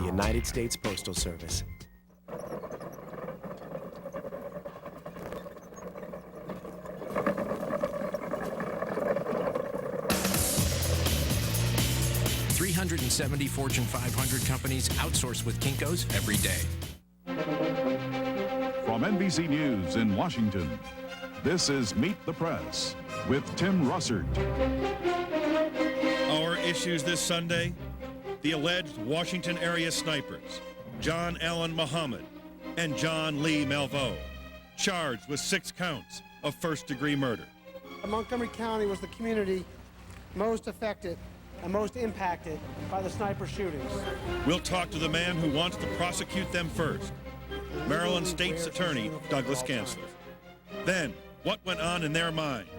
United States Postal Service. .370 Fortune 500 companies outsource with Kinko's every day. From NBC News in Washington, this is Meet the Press with Tim Russert. Our issues this Sunday: the alleged Washington area snipers, John Allen Muhammad and John Lee Malveaux, charged with 6 counts of first-degree murder. Montgomery County was the community most affected and most impacted by the sniper shootings. We'll talk to the man who wants to prosecute them first, Maryland State's Attorney Douglas Gansler. Then, what went on in their minds?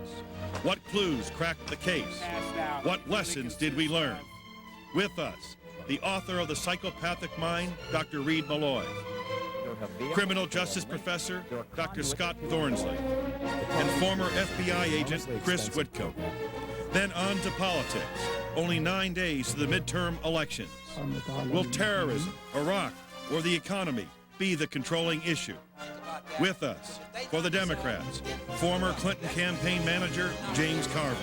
What clues cracked the case? What lessons did we learn? With us, the author of The Psychopathic Mind, Dr. Reed Malloy, criminal justice professor, Dr. Scott Thornsley, and former FBI agent, Chris Whitcomb. Then on to politics. Only 9 days to the midterm elections. Will terrorism, Iraq, or the economy be the controlling issue? With us, for the Democrats, former Clinton campaign manager, James Carville.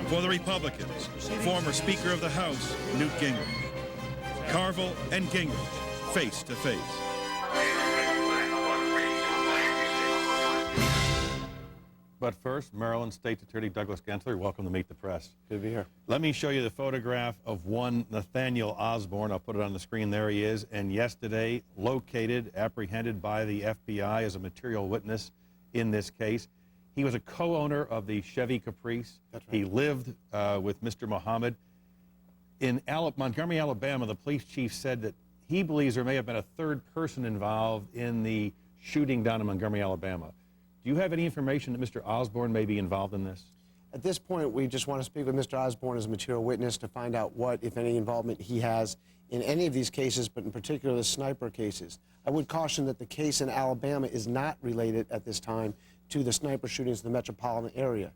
For the Republicans, former Speaker of the House, Newt Gingrich. Carville and Gingrich, face to face. But first, Maryland State Attorney Douglas Gansler, welcome to Meet the Press. Good to be here. Let me show you the photograph of one Nathaniel Osborne. I'll put it on the screen. There he is. And yesterday, located, apprehended by the FBI as a material witness in this case. He was a co-owner of the Chevy Caprice. That's right. He lived with Mr. Muhammad. In Montgomery, Alabama, the police chief said that he believes there may have been a third person involved in the shooting down in Montgomery, Alabama. Do you have any information that Mr. Osborne may be involved in this? At this point, we just want to speak with Mr. Osborne as a material witness to find out what, if any, involvement he has in any of these cases, but in particular the sniper cases. I would caution that the case in Alabama is not related at this time to the sniper shootings in the metropolitan area.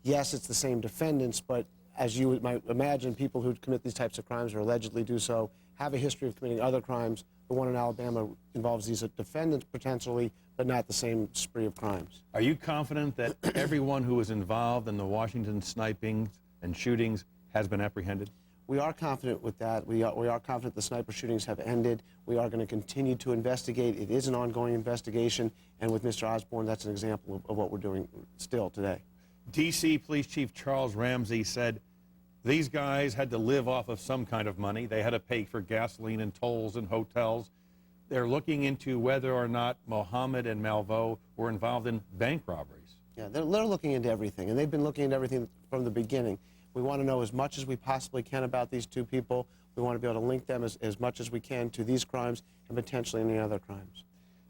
Yes, it's the same defendants, but as you might imagine, people who commit these types of crimes or allegedly do so have a history of committing other crimes. The one in Alabama involves these defendants potentially, but not the same spree of crimes. Are you confident that everyone who was involved in the Washington snipings and shootings has been apprehended? We are confident with that. We are confident the sniper shootings have ended. We are going to continue to investigate. It is an ongoing investigation, and with Mr. Osborne, that's an example of what we're doing still today. D.C. Police Chief Charles Ramsey said these guys had to live off of some kind of money. They had to pay for gasoline and tolls and hotels. They're looking into whether or not Muhammad and Malveaux were involved in bank robberies. Yeah, they're looking into everything, and they've been looking into everything from the beginning. We want to know as much as we possibly can about these two people. We want to be able to link them as much as we can to these crimes and potentially any other crimes.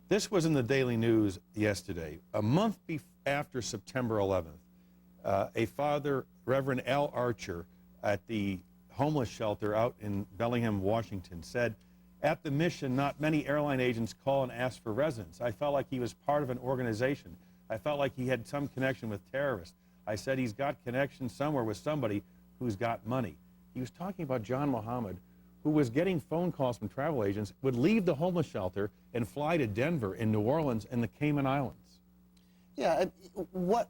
This was in the Daily News yesterday. A month after September 11th, a father, Reverend Al Archer, at the homeless shelter out in Bellingham, Washington, said, "At the mission, not many airline agents call and ask for residence. I felt like he was part of an organization. I felt like he had some connection with terrorists. I said he's got connection somewhere with somebody who's got money." He was talking about John Muhammad, who was getting phone calls from travel agents, would leave the homeless shelter and fly to Denver and New Orleans and the Cayman Islands. Yeah, what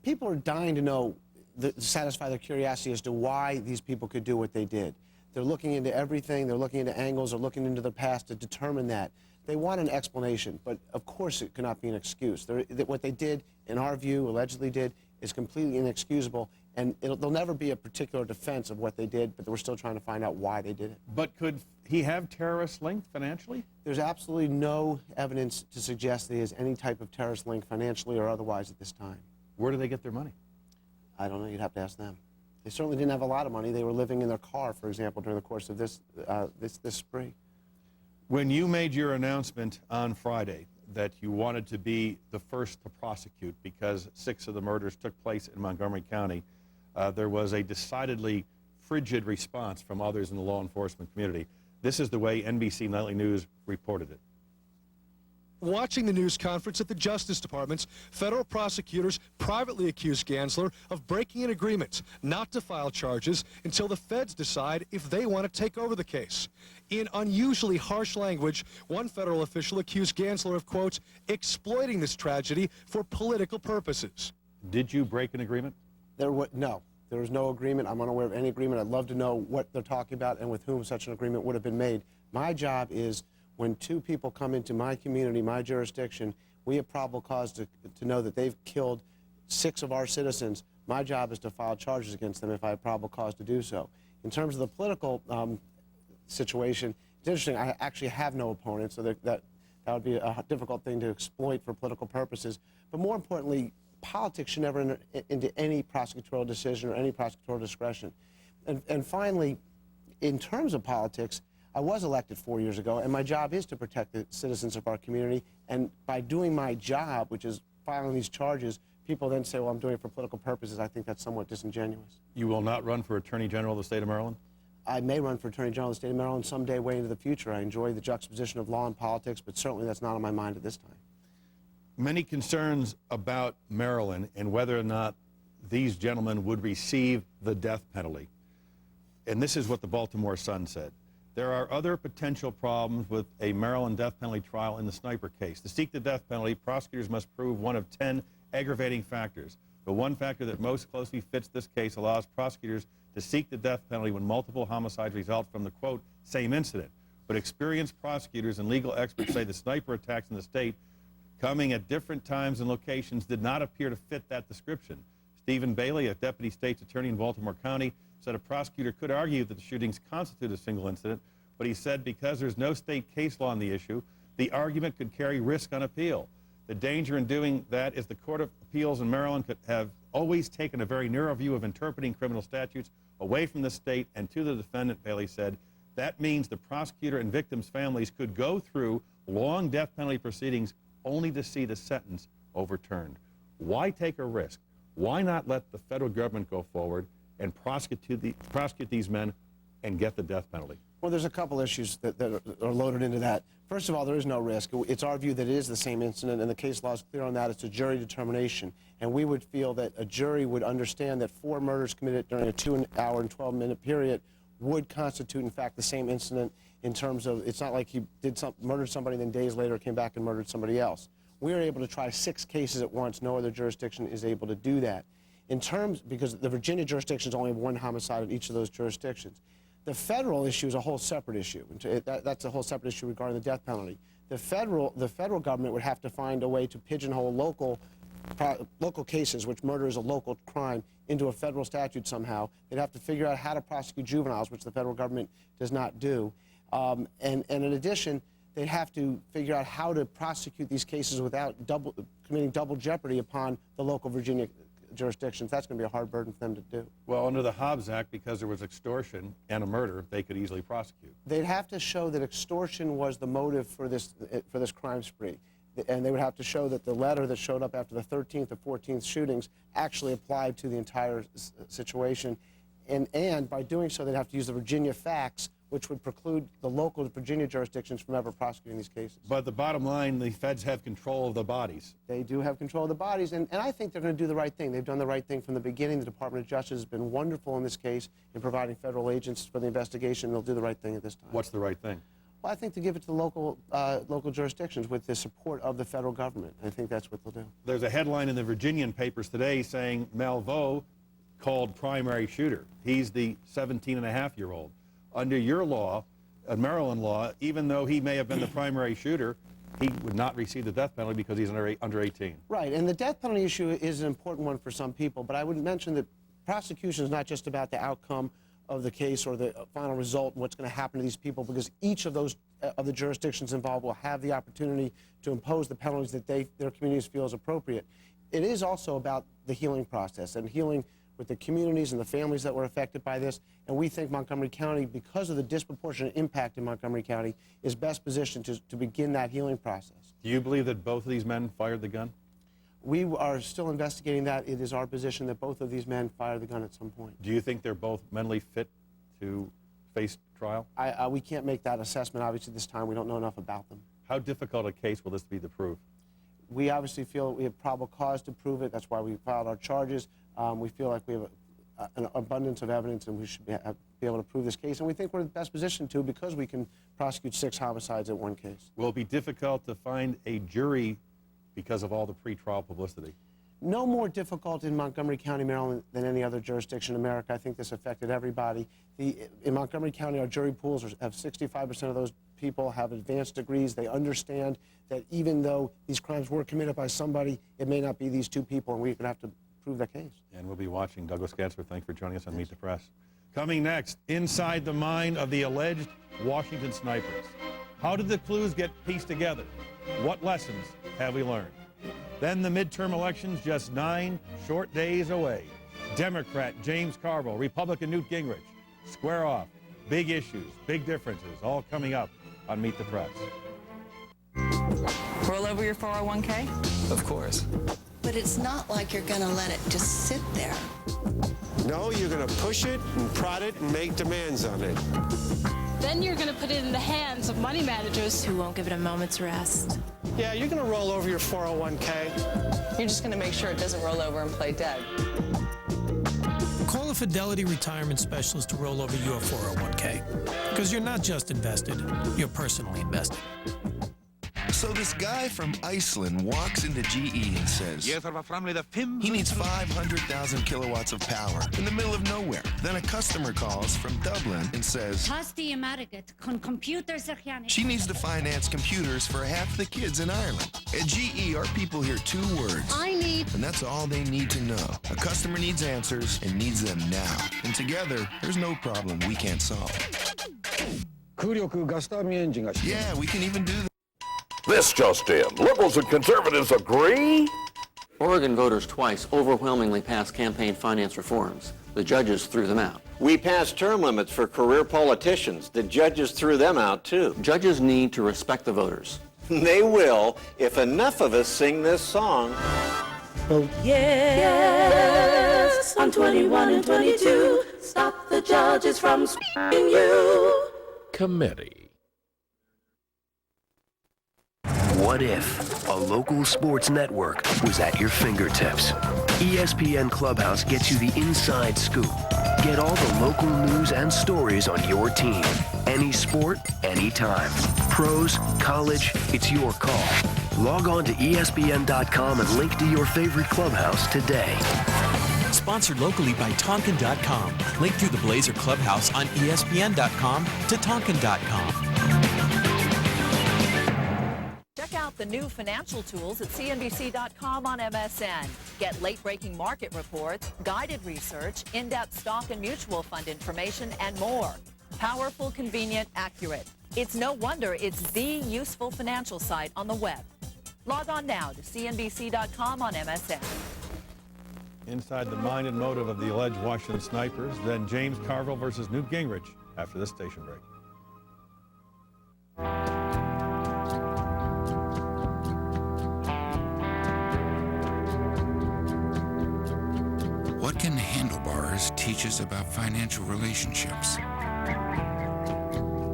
people are dying to know, to satisfy their curiosity as to why these people could do what they did. They're looking into everything. They're looking into angles. They're looking into the past to determine that. They want an explanation, but of course it cannot be an excuse. What they did, in our view, allegedly did, is completely inexcusable, and there'll never be a particular defense of what they did, but we're still trying to find out why they did it. But could he have terrorist link financially? There's absolutely no evidence to suggest that he has any type of terrorist link financially or otherwise at this time. Where do they get their money? I don't know. You'd have to ask them. They certainly didn't have a lot of money. They were living in their car, for example, during the course of this spree. When you made your announcement on Friday that you wanted to be the first to prosecute because 6 of the murders took place in Montgomery County, there was a decidedly frigid response from others in the law enforcement community. This is the way NBC Nightly News reported it. Watching the news conference at the Justice Department, federal prosecutors privately accused Gansler of breaking an agreement not to file charges until the feds decide if they want to take over the case. In unusually harsh language, one federal official accused Gansler of, quote, exploiting this tragedy for political purposes. Did you break an agreement? No, there was no agreement. I'm unaware of any agreement. I'd love to know what they're talking about and with whom such an agreement would have been made. My job is, when two people come into my community, my jurisdiction, we have probable cause to know that they've killed 6 of our citizens. My job is to file charges against them if I have probable cause to do so. In terms of the political situation, it's interesting. I actually have no opponent, so that would be a difficult thing to exploit for political purposes. But more importantly, politics should never enter into any prosecutorial decision or any prosecutorial discretion. And finally, in terms of politics, I was elected 4 years ago, and my job is to protect the citizens of our community. And by doing my job, which is filing these charges, people then say, well, I'm doing it for political purposes. I think that's somewhat disingenuous. You will not run for Attorney General of the state of Maryland? I may run for Attorney General of the state of Maryland someday way into the future. I enjoy the juxtaposition of law and politics, but certainly that's not on my mind at this time. Many concerns about Maryland and whether or not these gentlemen would receive the death penalty. And this is what the Baltimore Sun said. There are other potential problems with a Maryland death penalty trial in the sniper case. To seek the death penalty, prosecutors must prove one of 10 aggravating factors. The one factor that most closely fits this case allows prosecutors to seek the death penalty when multiple homicides result from the, quote, same incident. But experienced prosecutors and legal experts say the sniper attacks in the state, coming at different times and locations, did not appear to fit that description. Stephen Bailey, a deputy state's attorney in Baltimore County, said a prosecutor could argue that the shootings constitute a single incident, but he said because there's no state case law on the issue, the argument could carry risk on appeal. The danger in doing that is the Court of Appeals in Maryland could have always taken a very narrow view of interpreting criminal statutes away from the state and to the defendant, Bailey said. That means the prosecutor and victims' families could go through long death penalty proceedings only to see the sentence overturned. Why take a risk? Why not let the federal government go forward and prosecute these men and get the death penalty? Well, there's a couple issues that are loaded into that. First of all, there is no risk. It's our view that it is the same incident, and the case law is clear on that. It's a jury determination, and we would feel that a jury would understand that 4 murders committed during a 2-hour and 12-minute period would constitute, in fact, the same incident in terms of it's not like he murdered somebody, then days later came back and murdered somebody else. We are able to try 6 cases at once. No other jurisdiction is able to do that. Because the Virginia jurisdictions only have 1 homicide in each of those jurisdictions. The federal issue is a whole separate issue. That's a whole separate issue regarding the death penalty. The federal government would have to find a way to pigeonhole local cases, which murder is a local crime, into a federal statute somehow. They'd have to figure out how to prosecute juveniles, which the federal government does not do. And in addition, they'd have to figure out how to prosecute these cases without committing double jeopardy upon the local Virginia jurisdictions. That's going to be a hard burden for them to do. Well, under the Hobbs Act, because there was extortion and a murder, they could easily prosecute. They'd have to show that extortion was the motive for this crime spree. And they would have to show that the letter that showed up after the 13th or 14th shootings actually applied to the entire situation. And by doing so, they'd have to use the Virginia facts, which would preclude the local Virginia jurisdictions from ever prosecuting these cases. But the bottom line, the feds have control of the bodies. They do have control of the bodies, and I think they're going to do the right thing. They've done the right thing from the beginning. The Department of Justice has been wonderful in this case in providing federal agents for the investigation. They'll do the right thing at this time. What's the right thing? Well, I think to give it to the local jurisdictions with the support of the federal government. I think that's what they'll do. There's a headline in the Virginian papers today saying Malveaux called primary shooter. He's the 17-and-a-half-year-old. Under your law, Maryland law, even though he may have been the primary shooter, he would not receive the death penalty because he's under 18. Right, and the death penalty issue is an important one for some people, but I would mention that prosecution is not just about the outcome of the case or the final result and what's going to happen to these people, because each of those of the jurisdictions involved will have the opportunity to impose the penalties that their communities feel is appropriate. It is also about the healing process and healing with the communities and the families that were affected by this, and we think Montgomery County, because of the disproportionate impact in Montgomery County, is best positioned to begin that healing process. Do you believe that both of these men fired the gun? We are still investigating that. It is our position that both of these men fired the gun at some point. Do you think they're both mentally fit to face trial? We can't make that assessment, obviously, this time. We don't know enough about them. How difficult a case will this be to prove? We obviously feel we have probable cause to prove it. That's why we filed our charges. We feel like we have an abundance of evidence and we should be able to prove this case. And we think we're in the best position to because we can prosecute 6 homicides at one case. Will it be difficult to find a jury because of all the pretrial publicity? No more difficult in Montgomery County, Maryland than any other jurisdiction in America. I think this affected everybody. In Montgomery County, our jury pools have 65% of those people have advanced degrees. They understand that even though these crimes were committed by somebody, it may not be these 2 people, and we're going to have to prove that case. And we'll be watching. Douglas Gansler, thanks for joining us on Meet the Press. Coming next, inside the mind of the alleged Washington snipers. How did the clues get pieced together? What lessons have we learned? Then the midterm elections just 9 short days away. Democrat James Carville, Republican Newt Gingrich. Square off. Big issues, big differences, all coming up on Meet the Press. Roll over your 401k? Of course. But it's not like you're going to let it just sit there. No, you're going to push it and prod it and make demands on it. Then you're going to put it in the hands of money managers Who won't give it a moment's rest. Yeah, you're going to roll over your 401k. You're just going to make sure it doesn't roll over and play dead. Call a Fidelity Retirement Specialist to roll over your 401k. Because you're not just invested, you're personally invested. So this guy from Iceland walks into GE and says he needs 500,000 kilowatts of power in the middle of nowhere. Then a customer calls from Dublin and says she needs to finance computers for half the kids in Ireland. At GE, our people hear 2 words. I need. And that's all they need to know. A customer needs answers and needs them now. And together, there's no problem we can't solve. Yeah, we can even do that. This just in. Liberals and conservatives agree? Oregon voters twice overwhelmingly passed campaign finance reforms. The judges threw them out. We passed term limits for career politicians. The judges threw them out, too. Judges need to respect the voters. They will if enough of us sing this song. Vote yes on 21 and 22. Stop the judges from screwing you. Committee. What if a local sports network was at your fingertips? ESPN Clubhouse gets you the inside scoop. Get all the local news and stories on your team. Any sport, anytime. Pros, college, it's your call. Log on to ESPN.com and link to your favorite clubhouse today. Sponsored locally by Tonkin.com. Link through the Blazer Clubhouse on ESPN.com to Tonkin.com. Check out the new financial tools at CNBC.com on MSN. Get late-breaking market reports, guided research, in-depth stock and mutual fund information, and more. Powerful, convenient, accurate. It's no wonder it's the useful financial site on the web. Log on now to CNBC.com on MSN. Inside the mind and motive of the alleged Washington snipers, then James Carville versus Newt Gingrich after this station break. What can handlebars teach us about financial relationships?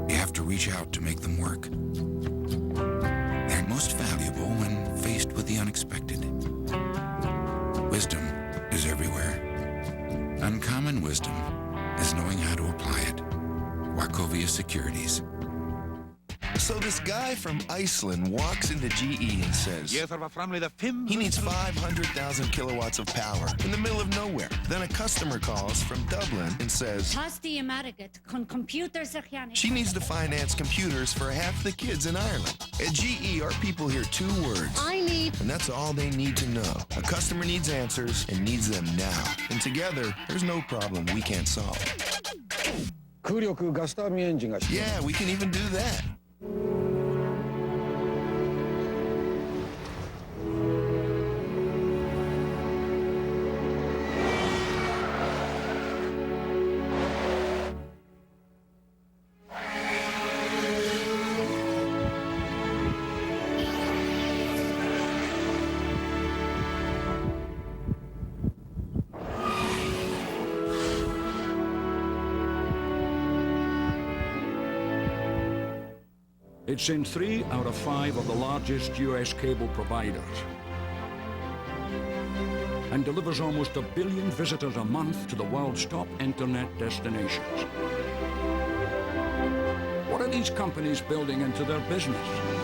You have to reach out to make them work. They're most valuable when faced with the unexpected. Wisdom is everywhere. Uncommon wisdom is knowing how to apply it. Wachovia Securities. So this guy from Iceland walks into GE and says he needs 500,000 kilowatts of power in the middle of nowhere. Then a customer calls from Dublin and says she needs to finance computers for half the kids in Ireland. At GE, our people hear 2 words. I need. And that's all they need to know. A customer needs answers and needs them now. And together, there's no problem we can't solve. Yeah, we can even do that. It's in 3 out of 5 of the largest U.S. cable providers and delivers almost 1 billion visitors a month to the world's top internet destinations. What are these companies building into their business?